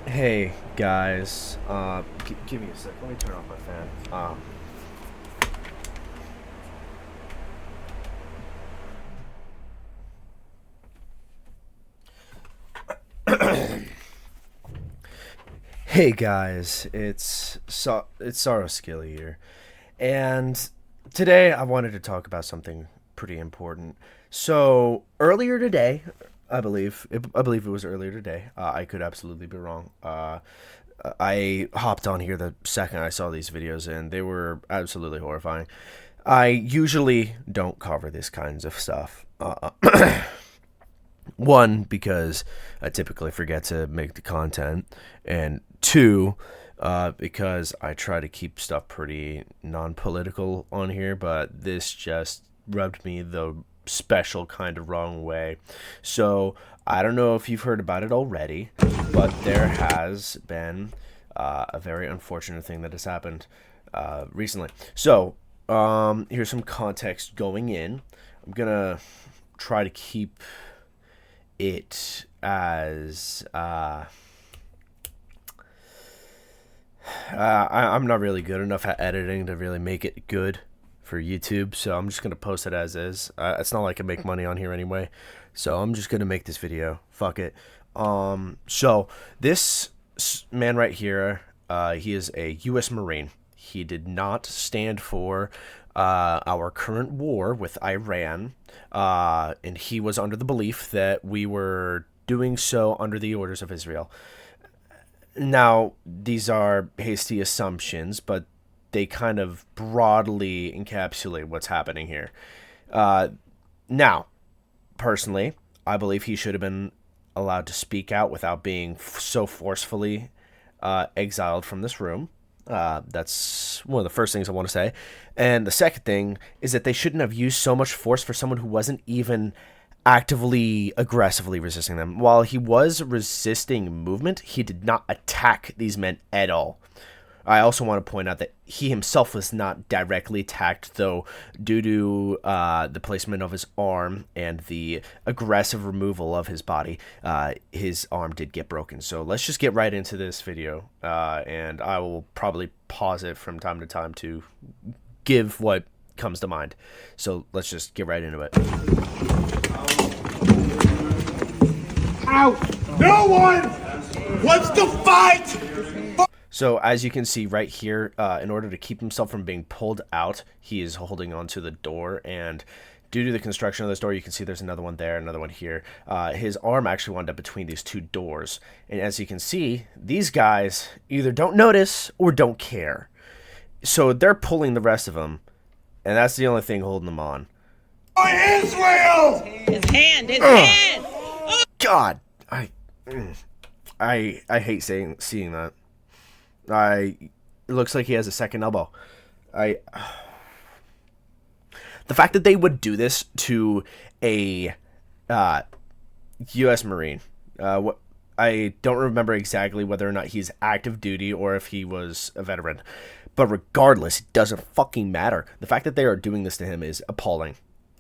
Hey guys, give me a sec. Let me turn off my fan. Hey guys, it's Sorrow Skilly here, and today I wanted to talk about something pretty important. So earlier today, I believe it was earlier today. I could absolutely be wrong. I hopped on here the second I saw these videos, and they were absolutely horrifying. I usually don't cover this kinds of stuff. One, because I typically forget to make the content, and two, because I try to keep stuff pretty non-political on here, but this just rubbed me the special kind of wrong way. So I don't know if you've heard about it already, but there has been a very unfortunate thing that has happened recently. So here's some context going in. I'm gonna try to keep it as I'm not really good enough at editing to really make it good for YouTube, so I'm just gonna post it as is. It's not like I make money on here anyway, so I'm just gonna make this video. Fuck it. So this man right here, he is a U.S. Marine. He did not stand for our current war with Iran, and he was under the belief that we were doing so under the orders of Israel. Now, these are hasty assumptions, but they kind of broadly encapsulate what's happening here. Now, personally, I believe he should have been allowed to speak out without being so forcefully exiled from this room. That's one of the first things I want to say. And the second thing is that they shouldn't have used so much force for someone who wasn't even actively, aggressively resisting them. While he was resisting movement, he did not attack these men at all. I also want to point out that he himself was not directly attacked, though, due to the placement of his arm and the aggressive removal of his body, his arm did get broken. So let's just get right into this video, and I will probably pause it from time to time to give what comes to mind. So let's just get right into it. Out! No one wants to fight! So as you can see right here, in order to keep himself from being pulled out, he is holding onto the door, and due to the construction of this door, you can see there's another one there, another one here. His arm actually wound up between these two doors, and as you can see, these guys either don't notice or don't care. So they're pulling the rest of them, and that's the only thing holding them on. Israel! His hand! God, I hate seeing that. It looks like he has a second elbow. The fact that they would do this to a U.S. Marine, I don't remember exactly whether or not he's active duty or if he was a veteran, but regardless, it doesn't fucking matter. The fact that they are doing this to him is appalling.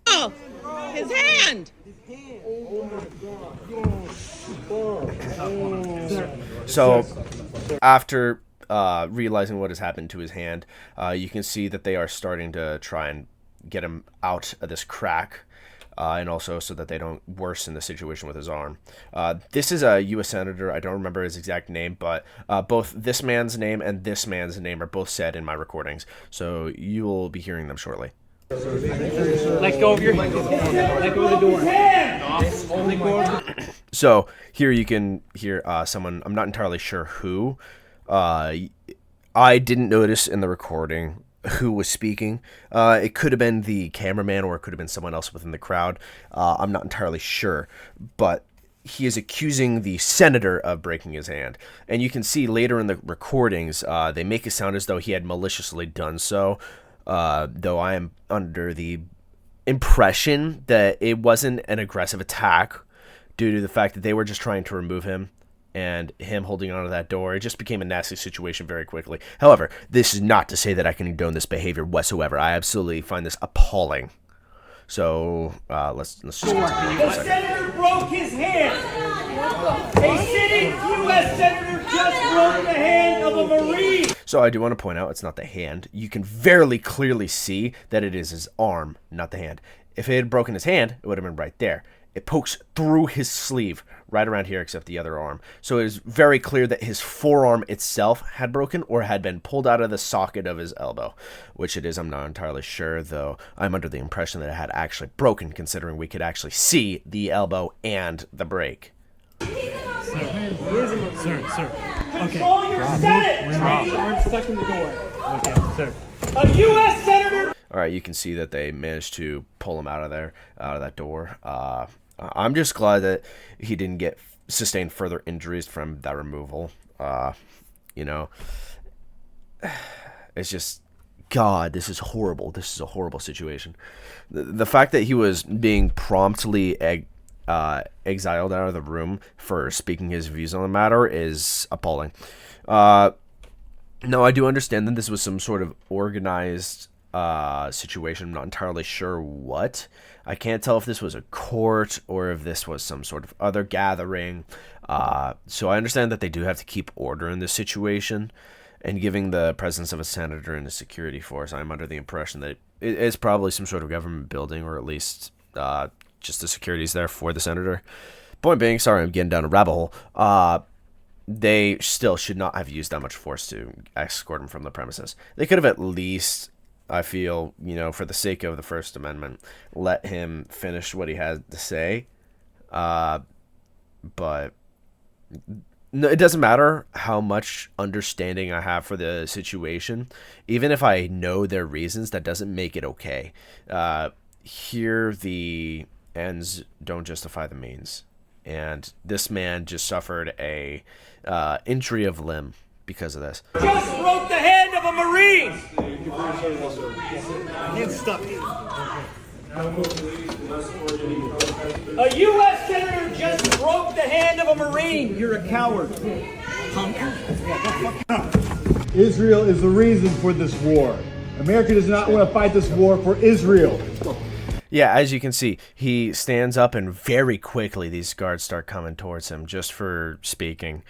Oh, his hand! So, after realizing what has happened to his hand, you can see that they are starting to try and get him out of this crack, and also so that they don't worsen the situation with his arm. This is a U.S. Senator. I don't remember his exact name, but both this man's name and this man's name are both said in my recordings, so you will be hearing them shortly. Let go of your hand. Let go of the door. Let go of the... So here you can hear someone, I'm not entirely sure who. I didn't notice in the recording who was speaking. It could have been the cameraman or it could have been someone else within the crowd. I'm not entirely sure, but he is accusing the senator of breaking his hand. And you can see later in the recordings, they make it sound as though he had maliciously done so, though I am under the impression that it wasn't an aggressive attack due to the fact that they were just trying to remove him. And him holding onto that door, it just became a nasty situation very quickly. However, this is not to say that I can condone this behavior whatsoever. I absolutely find this appalling. So let's just continue for a The second. senator broke his hand. A sitting U.S. Senator just broke the hand of a Marine. So I do want to point out it's not the hand. You can very clearly see that it is his arm, not the hand. If it had broken his hand, it would have been right there. It pokes through his sleeve, right around here, except the other arm. So it is very clear that his forearm itself had broken or had been pulled out of the socket of his elbow, which it is. I'm not entirely sure, though. I'm under the impression that it had actually broken, considering we could actually see the elbow and the break. Sir. Okay. Control your Senate. Arm stuck in the door. Okay, sir. A U.S. Senator. All right, you can see that they managed to pull him out of there, out of that door. I'm just glad that he didn't get sustained further injuries from that removal. You know, it's just, God, this is horrible. This is a horrible situation. The fact that he was being promptly exiled out of the room for speaking his views on the matter is appalling. No, I do understand that this was some sort of organized situation. I'm not entirely sure what. I can't tell if this was a court or if this was some sort of other gathering. So I understand that they do have to keep order in this situation, and giving the presence of a senator in a security force, I'm under the impression that it's probably some sort of government building, or at least just the security's there for the senator. Point being, sorry, I'm getting down a rabbit hole. They still should not have used that much force to escort him from the premises. They could have at least, I feel, you know, for the sake of the First Amendment, let him finish what he had to say. But no, it doesn't matter how much understanding I have for the situation. Even if I know their reasons, that doesn't make it okay. Here, the ends don't justify the means. And this man just suffered a injury of limb because of this. Just broke the hand of a Marine. A U.S. Senator just broke the hand of a Marine. You're a coward. Israel is the reason for this war. America does not want to fight this war for Israel. Yeah, as you can see, he stands up and very quickly these guards start coming towards him just for speaking.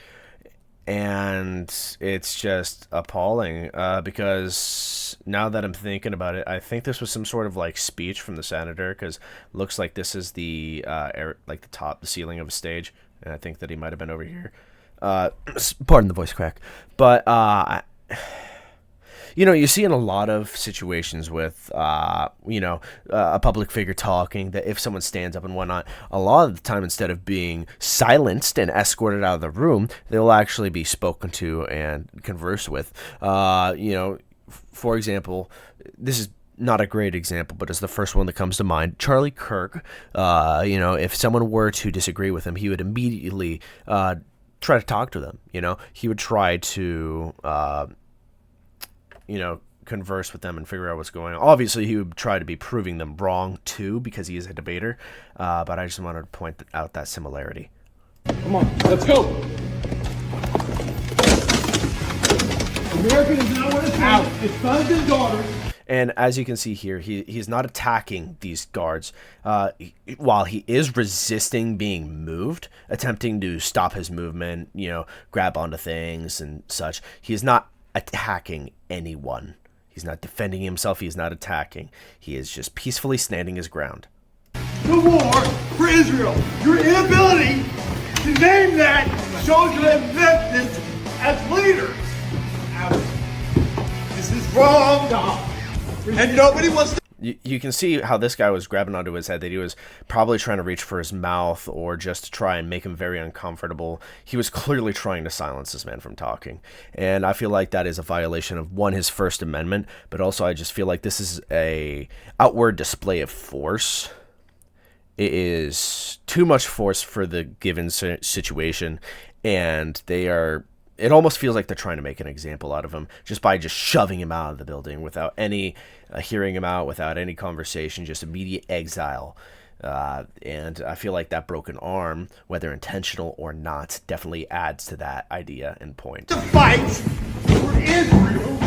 And it's just appalling because now that I'm thinking about it, I think this was some sort of like speech from the senator, because looks like this is the like the top, the ceiling of a stage. And I think that he might have been over here. Pardon the voice crack. But you know, you see in a lot of situations with, you know, a public figure talking, that if someone stands up and whatnot, a lot of the time, instead of being silenced and escorted out of the room, they'll actually be spoken to and conversed with. You know, for example, this is not a great example, but it's the first one that comes to mind. Charlie Kirk, you know, if someone were to disagree with him, he would immediately try to talk to them. You know, he would try to you know, converse with them and figure out what's going on. Obviously, he would try to be proving them wrong, too, because he is a debater. But I just wanted to point out that similarity. Come on, let's go. America does not want to fight its sons and daughters. And as you can see here, he's not attacking these guards. While he is resisting being moved, attempting to stop his movement, you know, grab onto things and such, he is not attacking anyone. He's not defending himself. He's not attacking. He is just peacefully standing his ground. The war for Israel. Your inability to name that shows you have met this as leaders. This is wrong, and nobody wants to. You can see how this guy was grabbing onto his head, that he was probably trying to reach for his mouth or just to try and make him very uncomfortable. He was clearly trying to silence this man from talking. And I feel like that is a violation of, one, his First Amendment, but also I just feel like this is a outward display of force. It is too much force for the given situation, and it almost feels like they're trying to make an example out of him just by just shoving him out of the building without any hearing him out, without any conversation, just immediate exile. And I feel like that broken arm, whether intentional or not, definitely adds to that idea and point. To fight for Israel.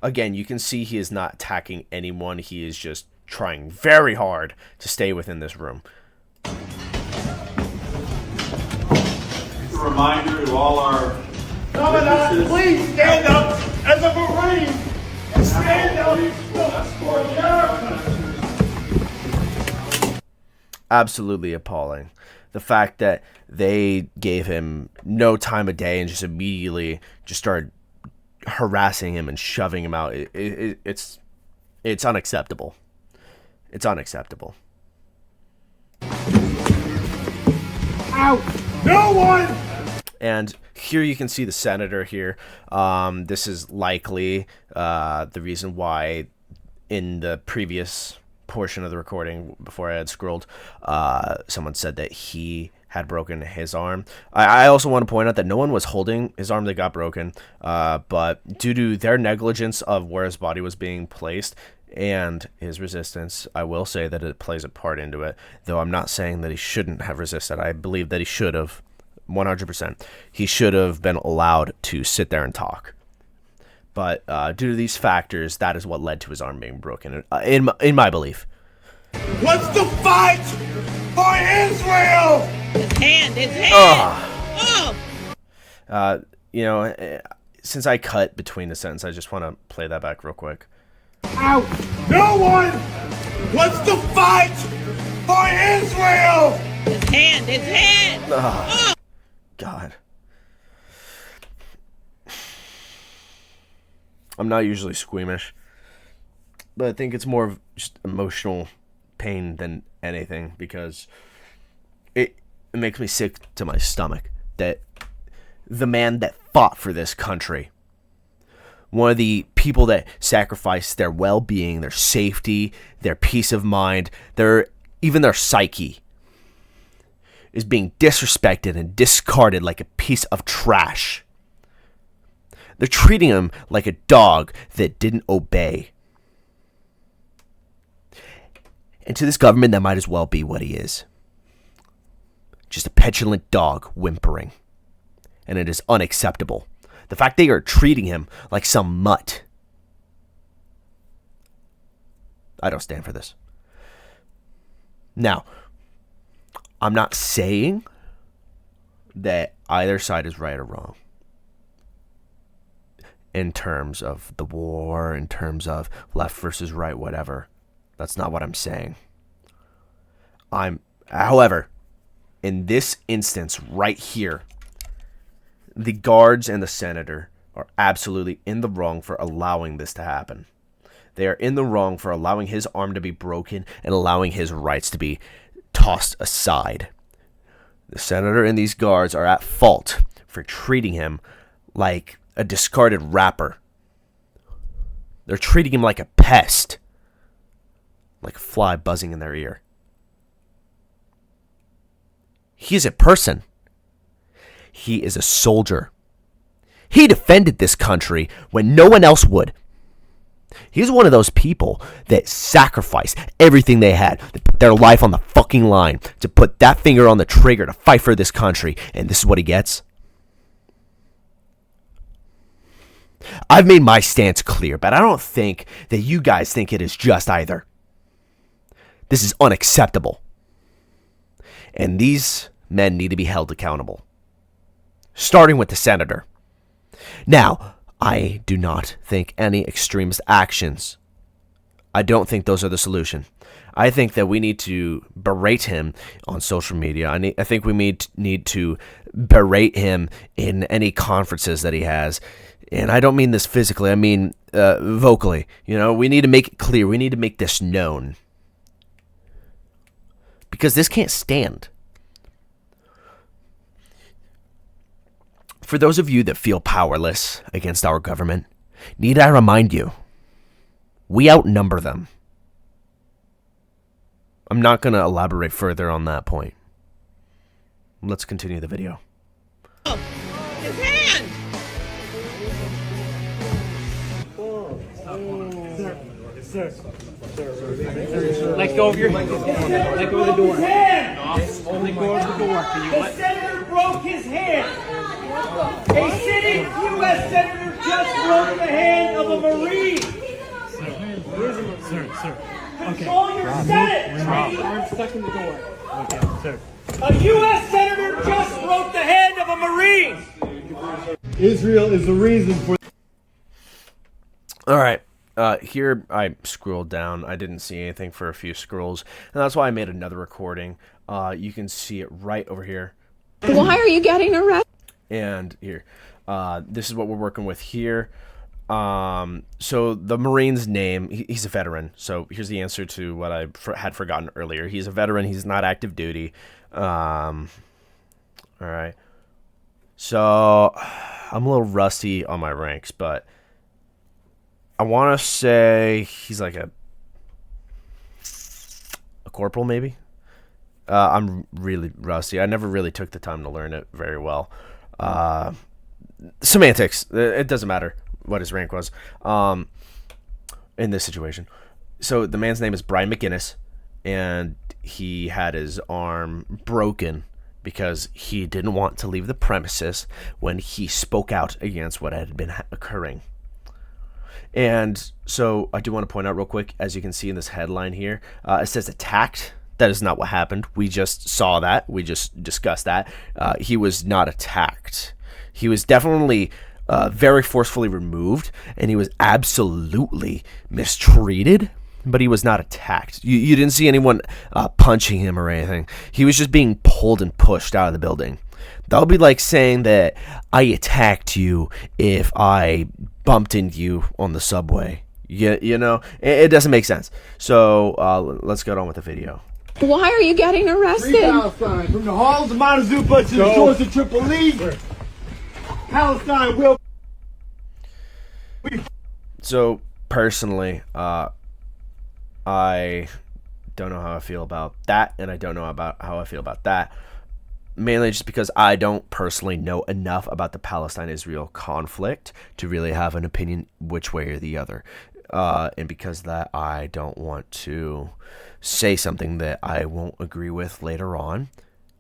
Again, you can see he is not attacking anyone. He is just trying very hard to stay within this room. a reminder to all our Commandant, please stand up as a Marine and stand up for America. Absolutely appalling. The fact that they gave him no time of day and just immediately just started harassing him and shoving him out. It's unacceptable. It's unacceptable. Out. No one. And here you can see the senator here. This is likely the reason why in the previous portion of the recording, before I had scrolled, someone said that he had broken his arm. I also want to point out that no one was holding his arm that got broken, but due to their negligence of where his body was being placed and his resistance, I will say that it plays a part into it, though I'm not saying that he shouldn't have resisted. I believe that he should have, 100%. He should have been allowed to sit there and talk. But due to these factors, that is what led to his arm being broken, in my belief. What's the fight for Israel? His hand. Oh. You know, since I cut between the sentence, I just want to play that back real quick. Out. No one wants to fight for Israel. His hand. Oh. God. I'm not usually squeamish, but I think it's more of just emotional pain than anything, because it makes me sick to my stomach that the man that fought for this country, one of the people that sacrificed their well-being, their safety, their peace of mind, even their psyche, is being disrespected and discarded like a piece of trash. They're treating him like a dog that didn't obey. And to this government, that might as well be what he is. Just a petulant dog whimpering. And it is unacceptable. The fact they are treating him like some mutt. I don't stand for this. Now, I'm not saying that either side is right or wrong. In terms of the war, in terms of left versus right, whatever. That's not what I'm saying. However, in this instance right here, the guards and the senator are absolutely in the wrong for allowing this to happen. They are in the wrong for allowing his arm to be broken and allowing his rights to be tossed aside. The senator and these guards are at fault for treating him like a discarded wrapper. They're treating him like a pest, like a fly buzzing in their ear. He is a person. He is a soldier. He defended this country when no one else would. He's one of those people that sacrificed everything they had, to put their life on the fucking line, to put that finger on the trigger to fight for this country, and this is what he gets. I've made my stance clear, but I don't think that you guys think it is just either. This is unacceptable. And these men need to be held accountable. Starting with the senator. Now, I do not think any extremist actions, I don't think those are the solution. I think that we need to berate him on social media. I think we need to berate him in any conferences that he has. And I don't mean this physically, I mean vocally. You know, we need to make it clear. We need to make this known. Because this can't stand. For those of you that feel powerless against our government, need I remind you, we outnumber them. I'm not going to elaborate further on that point. Let's continue the video. Oh. His hand. Sir. Let go of your hand. Let go of the door. Let go of the door. Can you The senator broke his hand. A sitting U.S. senator just broke the hand of a Marine. Sir. Control your Senate. Arm stuck in the door. Okay, sir. A U.S. senator just broke the hand of a a Marine. Israel is the reason for. All right. Here I scrolled down. I didn't see anything for a few scrolls, and that's why I made another recording. You can see it right over here. Why are you getting arrested? And here, this is what we're working with here. So the Marine's name, he's a veteran. So here's the answer to what I had forgotten earlier. He's a veteran. He's not active duty. All right. So I'm a little rusty on my ranks, but I want to say he's like a corporal, maybe. I'm really rusty. I never really took the time to learn it very well. Semantics. It doesn't matter what his rank was in this situation. So the man's name is Brian McGinnis, and he had his arm broken because he didn't want to leave the premises when he spoke out against what had been occurring. And so I do want to point out real quick, as you can see in this headline here, it says attacked. That is not what happened. We just saw that. We just discussed that. He was not attacked. He was definitely very forcefully removed, and he was absolutely mistreated, but he was not attacked. You didn't see anyone punching him or anything. He was just being pulled and pushed out of the building. That would be like saying that I attacked you if I bumped into you on the subway. You know, it doesn't make sense. So let's get on with the video. Why are you getting arrested? Free Palestine, from the halls of Montezuma to the shores of Tripoli. Palestine will. So personally, I don't know how I feel about that, and I don't know about how I feel about that. Mainly just because I don't personally know enough about the Palestine-Israel conflict to really have an opinion which way or the other. And because of that, I don't want to say something that I won't agree with later on.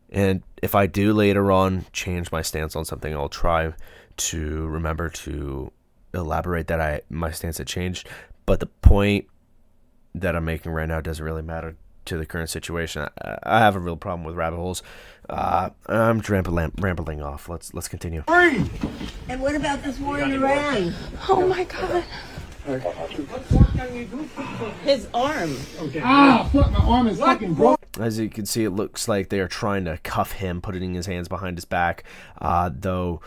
And if I do later on change my stance on something, I'll try to remember to elaborate that my stance had changed. But the point that I'm making right now doesn't really matter to the current situation. I have a real problem with rabbit holes. I'm rambling off. Let's continue. And what about this war in Iran? Oh my God. His arm. Okay. Ah, fuck, my arm is fucking broke. As you can see, it looks like they are trying to cuff him, putting his hands behind his back. Though,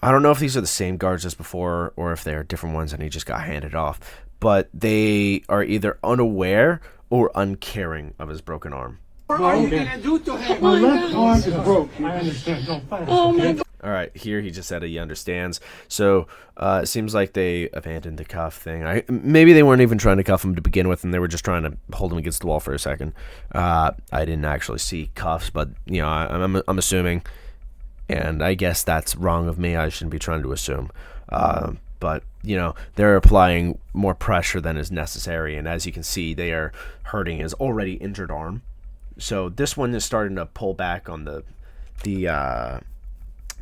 I don't know if these are the same guards as before or if they're different ones and he just got handed off. But they are either unaware or uncaring of his broken arm. What are you gonna do to him? My left arm is broke. I understand. Don't fight. Oh my God. All right, here he just said he understands. So it seems like they abandoned the cuff thing. Maybe they weren't even trying to cuff him to begin with, and they were just trying to hold him against the wall for a second. I didn't actually see cuffs, but you know, I'm assuming, and I guess that's wrong of me. I shouldn't be trying to assume. But you know, they're applying more pressure than is necessary, and as you can see, they are hurting his already injured arm. So this one is starting to pull back on the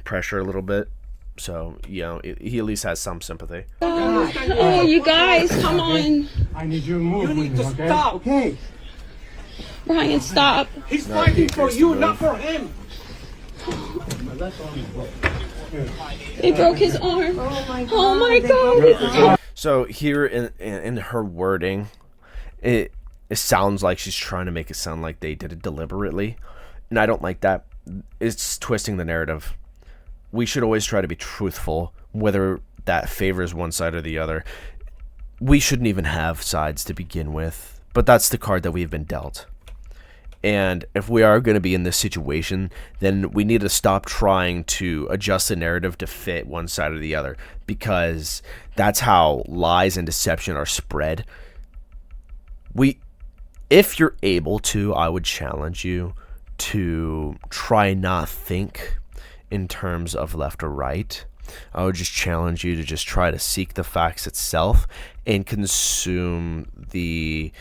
pressure a little bit. So, you know, he at least has some sympathy. Oh, you guys, come on. I need you to move. You need to okay? stop. Okay. Brian, stop. He's fighting for you, not for him. They broke his arm. Oh my God. So here in her wording, it sounds like she's trying to make it sound like they did it deliberately. And I don't like that. It's twisting the narrative. We should always try to be truthful, whether that favors one side or the other. We shouldn't even have sides to begin with, but that's the card that we've been dealt. And if we are going to be in this situation, then we need to stop trying to adjust the narrative to fit one side or the other, because that's how lies and deception are spread. If you're able to, I would challenge you to try not think in terms of left or right. I would just challenge you to just try to seek the facts itself and consume the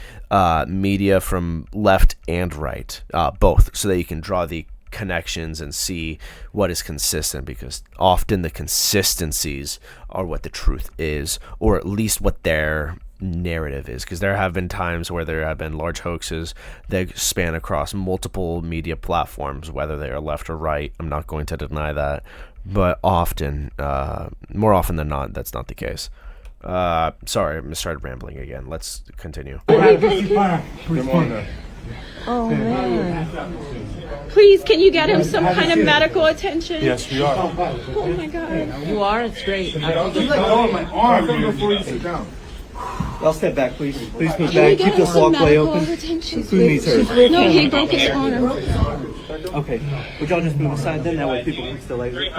media from left and right, both, so that you can draw the connections and see what is consistent, because often the consistencies are what the truth is, or at least what they're narrative is, because there have been times where there have been large hoaxes that span across multiple media platforms, whether they are left or right. I'm not going to deny that, but often, more often than not, that's not the case. Sorry, I started rambling again. Let's continue. Oh, man. Please, can you get him some kind of medical attention? Yes, we are. Oh my God. You are? It's great. Just let go of my arm before you sit down. I'll step back, please. Please move Can we back. get Keep him this some walkway medical open. attention? Who needs her? No, he broke his arm. Okay. Would y'all just move aside then? That way people can still exit.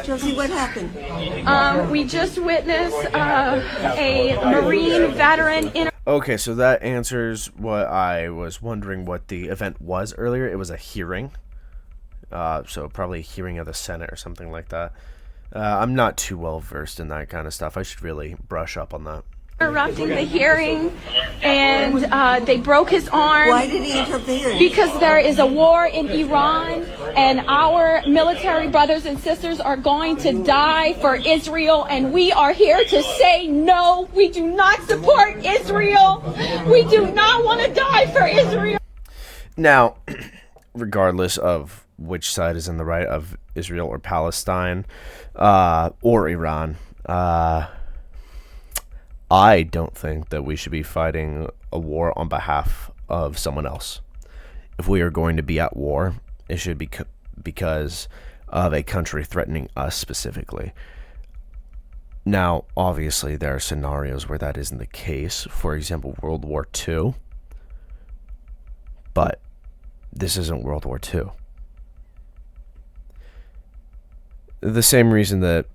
Josie, what happened? We just witnessed a Marine veteran in. Okay, so that answers what I was wondering what the event was earlier. It was a hearing. So probably a hearing of the Senate or something like that. I'm not too well versed in that kind of stuff. I should really brush up on that. Interrupting the hearing, and they broke his arm. Why did he interfere? Because there is a war in Iran, and our military brothers and sisters are going to die for Israel, and we are here to say no. We do not support Israel. We do not want to die for Israel. Now, regardless of which side is in the right, of Israel or Palestine, or Iran, I don't think that we should be fighting a war on behalf of someone else. If we are going to be at war, it should be because of a country threatening us specifically. Now, obviously, there are scenarios where that isn't the case. For example, World War II. But this isn't World War II. The same reason that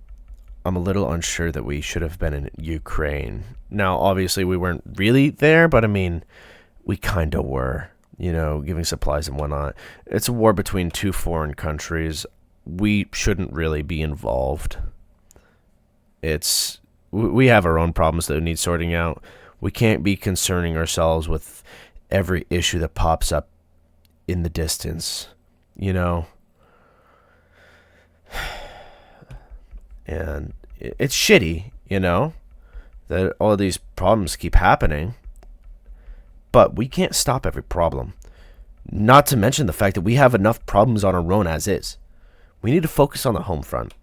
I'm a little unsure that we should have been in Ukraine. Now, obviously, we weren't really there, but I mean, we kind of were, you know, giving supplies and whatnot. It's a war between two foreign countries. We shouldn't really be involved. We have our own problems that need sorting out. We can't be concerning ourselves with every issue that pops up in the distance, you know? And it's shitty, you know, that all of these problems keep happening. But we can't stop every problem. Not to mention the fact that we have enough problems on our own as is. We need to focus on the home front.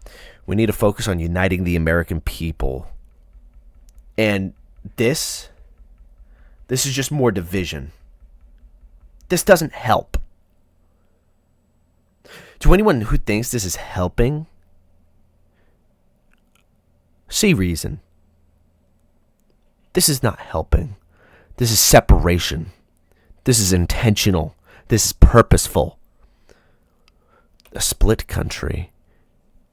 We need to focus on uniting the American people. And this is just more division. This doesn't help. To anyone who thinks this is helping, see reason. This is not helping. This is separation. This is intentional. This is purposeful. A split country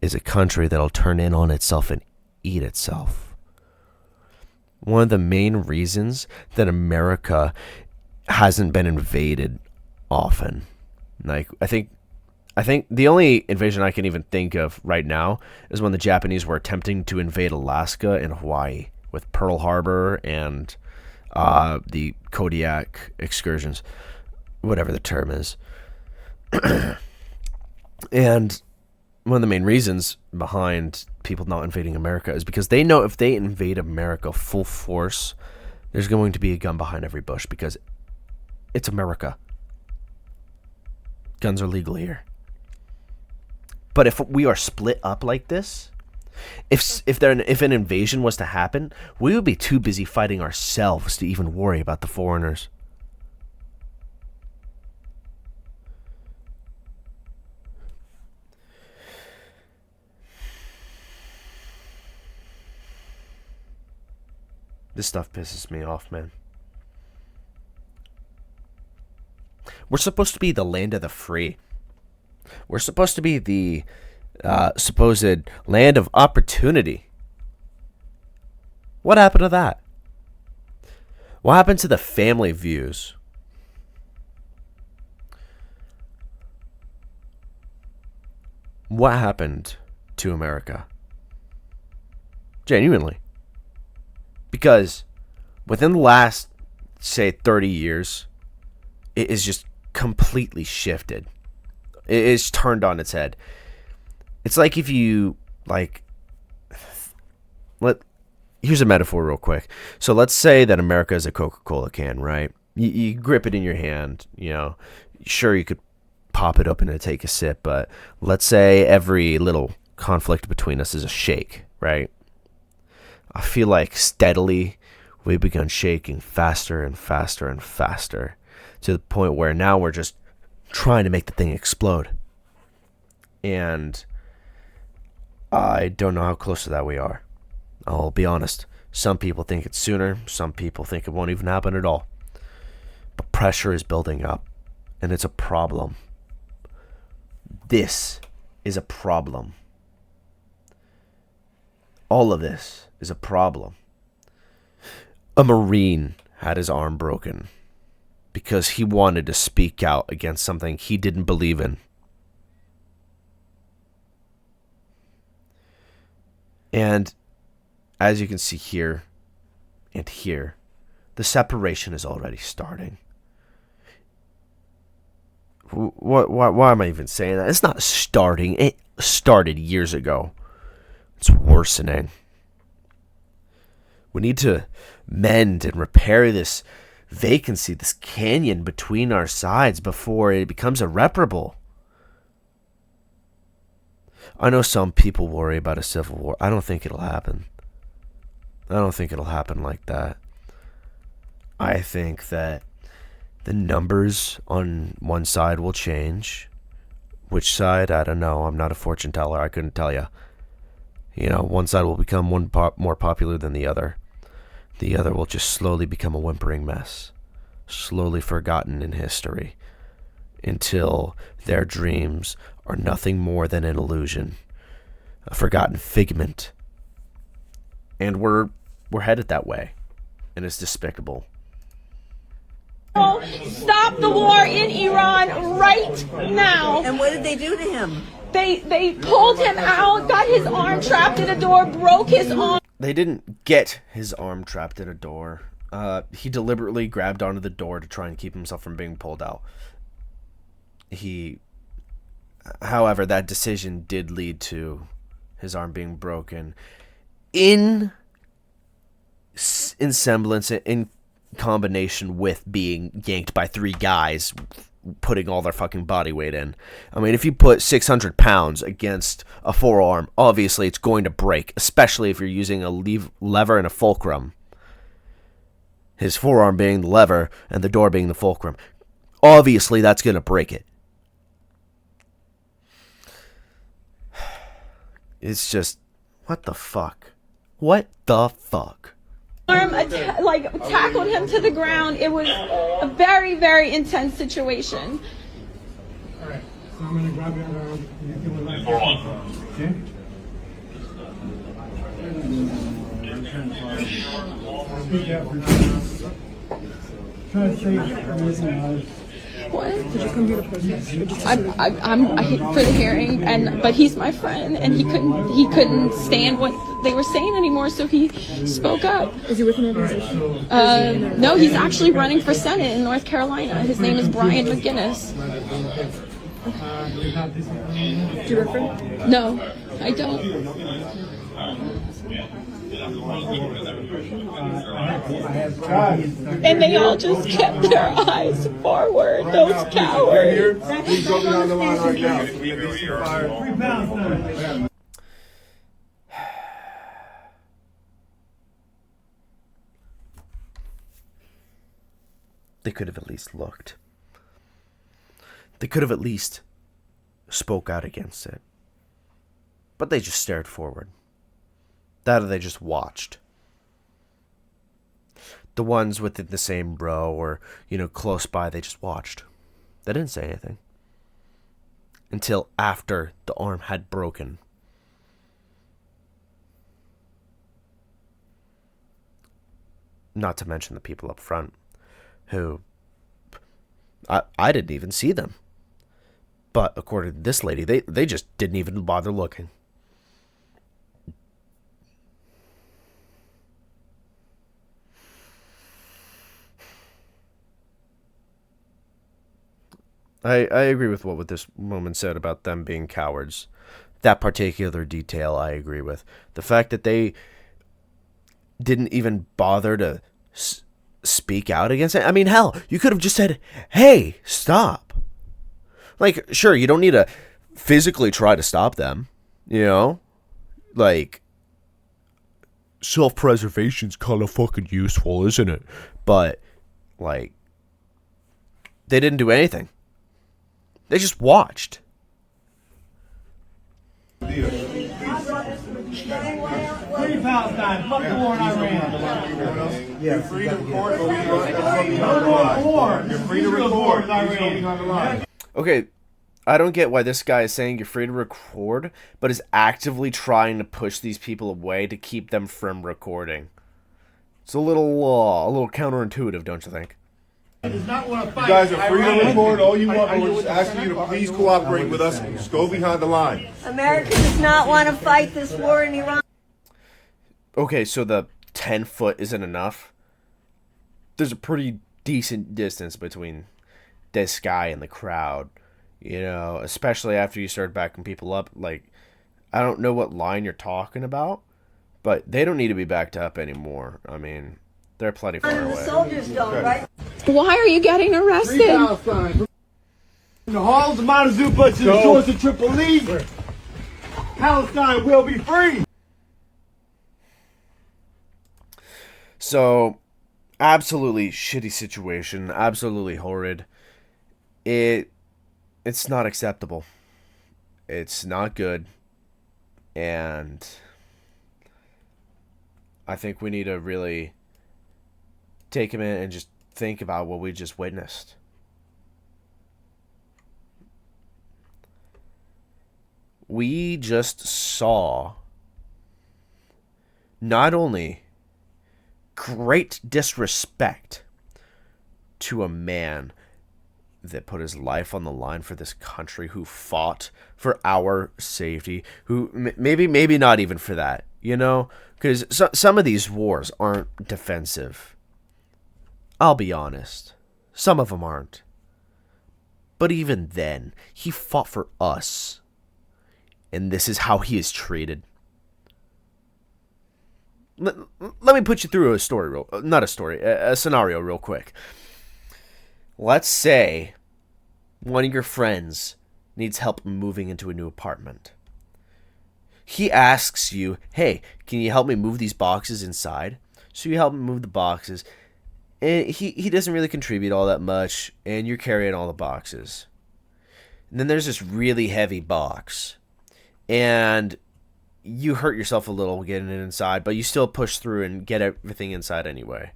is a country that'll turn in on itself and eat itself. One of the main reasons that America hasn't been invaded often, like I think the only invasion I can even think of right now is when the Japanese were attempting to invade Alaska and Hawaii with Pearl Harbor and the Kodiak excursions, whatever the term is. And one of the main reasons behind people not invading America is because they know if they invade America full force, there's going to be a gun behind every bush because it's America. Guns are legal here. But if we are split up like this, if an invasion was to happen, we would be too busy fighting ourselves to even worry about the foreigners. This stuff pisses me off, man. We're supposed to be the land of the free. We're supposed to be the supposed land of opportunity. What happened to that? What happened to the family views? What happened to America? Genuinely. Because within the last, say, 30 years, it is just completely shifted. It is turned on its head. It's like if you, here's a metaphor real quick. So let's say that America is a Coca-Cola can, right? You grip it in your hand, you know. Sure, you could pop it open and take a sip, but let's say every little conflict between us is a shake, right? I feel like steadily we've begun shaking faster and faster and faster to the point where now we're just trying to make the thing explode. And I don't know how close to that we are. I'll be honest. Some people think it's sooner. Some people think it won't even happen at all. But pressure is building up, and it's a problem. This is a problem. All of this is a problem. A Marine had his arm broken because he wanted to speak out against something he didn't believe in. And as you can see here and here, the separation is already starting. Why am I even saying that? It's not starting. It started years ago. It's worsening. We need to mend and repair this vacancy, this canyon between our sides before it becomes irreparable. I know some people worry about a civil war. I don't think it'll happen. I don't think it'll happen like that. I think that the numbers on one side will change. Which side? I don't know. I'm not a fortune teller. I couldn't tell you. You know, one side will become more popular than the other. The other will just slowly become a whimpering mess. Slowly forgotten in history. Until their dreams are nothing more than an illusion. A forgotten figment. And we're headed that way. And it's despicable. Stop the war in Iran right now. And what did they do to him? They pulled him out, got his arm trapped in a door, broke his arm. They didn't get his arm trapped in a door. He deliberately grabbed onto the door to try and keep himself from being pulled out. However, that decision did lead to his arm being broken. In semblance, in combination with being yanked by three guys putting all their fucking body weight in. I mean, if you put 600 pounds against a forearm, obviously it's going to break, especially if you're using a lever and a fulcrum. His forearm being the lever and the door being the fulcrum. Obviously that's going to break it. It's just, what the fuck? What the fuck? Arm tackled him to the ground. It was a very, very intense situation. All right, so I'm going to grab your arm. You can relax your arm. Okay? Speak out for now. Try to say everything. What? Did you come here to protest? I'm for the hearing, but he's my friend, and he couldn't stand what they were saying anymore, so he spoke up. Is he with an organization? No, he's actually running for Senate in North Carolina. His name is Brian McGinnis. Do you reference? No, I don't. And they all just kept their eyes forward, those cowards. He's going down the line right now. They could have at least looked. They could have at least spoke out against it. But they just stared forward. That or they just watched. The ones within the same row or, close by, they just watched. They didn't say anything. Until after the arm had broken. Not to mention the people up front who I didn't even see them. But according to this lady, they just didn't even bother looking. I agree with what this woman said about them being cowards. That particular detail I agree with. The fact that they didn't even bother to speak out against it. I mean, hell, you could have just said, hey, stop. Like, sure, you don't need to physically try to stop them, you know? Like, self-preservation's kind of fucking useful, isn't it? But, like, they didn't do anything. They just watched. Free Palestine. Fuck the war in Iran. You're free to record, but we war. You're free to record with Iran. Okay, I don't get why this guy is saying you're free to record, but is actively trying to push these people away to keep them from recording. It's a little counterintuitive, don't you think? You guys are free to record all you want, but we're just asking you to please cooperate with us. Just go behind the line. America does not want to fight this war in Iran. Okay, so the 10 foot isn't enough. There's a pretty decent distance between this guy and the crowd, you know, especially after you start backing people up. Like, I don't know what line you're talking about, but they don't need to be backed up anymore. I mean, they're plenty far The away. soldiers don't, right? Why are you getting arrested? Palestine. From the halls of Montezuma to the shores of Tripoli, Palestine will be free. So, absolutely shitty situation, absolutely horrid. It's not acceptable. It's not good. And I think we need to really take a minute and just think about what we just witnessed. We just saw not only great disrespect to a man that put his life on the line for this country, who fought for our safety, who maybe not even for that, you know, because some of these wars aren't defensive. I'll be honest, some of them aren't. But even then, he fought for us, and this is how he is treated. Let me put you through a scenario real quick. Let's say one of your friends needs help moving into a new apartment. He asks you, hey, can you help me move these boxes inside? So you help him move the boxes, and he doesn't really contribute all that much, and you're carrying all the boxes. And then there's this really heavy box, and you hurt yourself a little getting it inside, but you still push through and get everything inside anyway.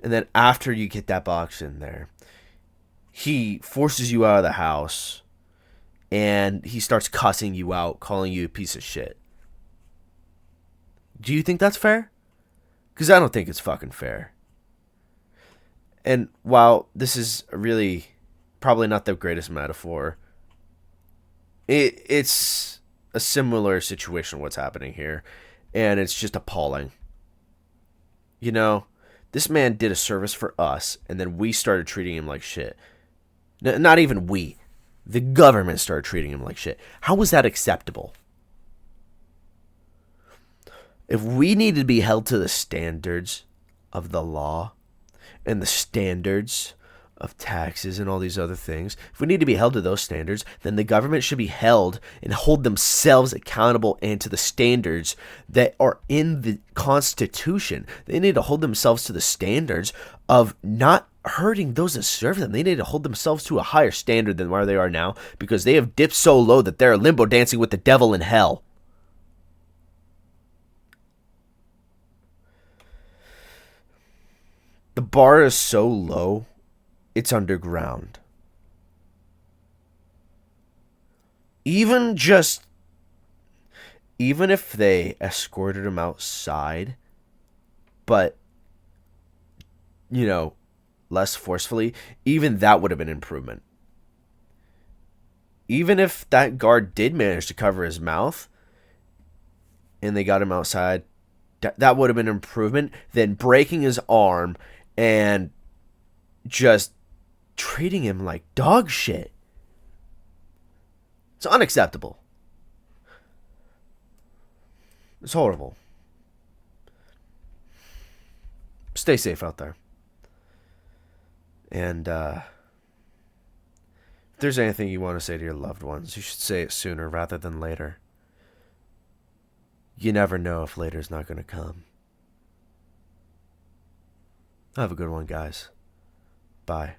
And then after you get that box in there, he forces you out of the house, and he starts cussing you out, calling you a piece of shit. Do you think that's fair? Because I don't think it's fucking fair. And while this is really probably not the greatest metaphor, it's a similar situation what's happening here, and it's just appalling. You know, this man did a service for us, and then we started treating him like shit. Not even we. The government started treating him like shit. How was that acceptable? If we needed to be held to the standards of the law and the standards of taxes and all these other things, if we need to be held to those standards, then the government should be held and hold themselves accountable and to the standards that are in the Constitution. They need to hold themselves to the standards of not hurting those that serve them. They need to hold themselves to a higher standard than where they are now, because they have dipped so low that they're limbo dancing with the devil in hell. The bar is so low, it's underground. Even if they escorted him outside, but, you know, less forcefully, even that would have been an improvement. Even if that guard did manage to cover his mouth and they got him outside, that would have been an improvement. Then breaking his arm and just treating him like dog shit. It's unacceptable. It's horrible. stay safe out there. And if there's anything you want to say to your loved ones, you should say it sooner rather than later. You never know if later's not going to come. Have a good one, guys. Bye.